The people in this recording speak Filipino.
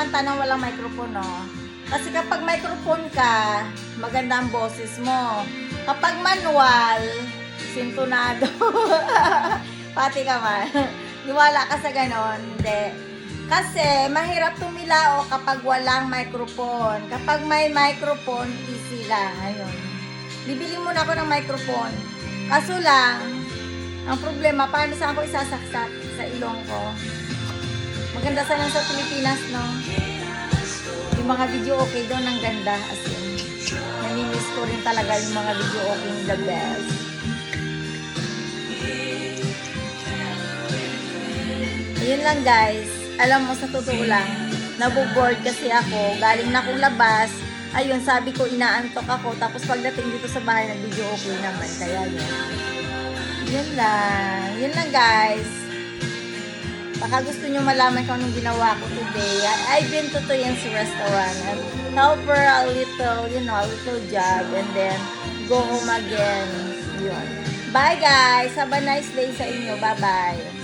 kumanta ng walang microphone, no? Kasi kapag microphone ka, maganda ang boses mo. Kapag manual, sintonado. Pati ka man. Niwala ka sa ganon? Hindi. Kasi mahirap tumilao kapag walang microphone. Kapag may microphone, easy lang. Ayun. Bibili muna ako ng microphone. Kaso lang, ang problema, paano saan ko isasaksak sa ilong ko? Maganda sana sa Pilipinas, no? Yung mga video okay doon, ang ganda. As in, namimiss ko rin talaga yung mga video okay, the best. Yun lang, guys. Alam mo, sa totoo lang, nabuboard kasi ako. Galing na akong labas. Ayun, sabi ko, inaantok ako. Tapos pagdating dito sa bahay, nag-video okay naman. Kaya yun. Yun lang. Yun lang, guys. Baka gusto nyo malaman kung anong ginawa ko today. I've been to Toyan's restaurant and help her a little, you know, a little job and then go home again. Yun. Bye, guys. Have a nice day sa inyo. Bye-bye.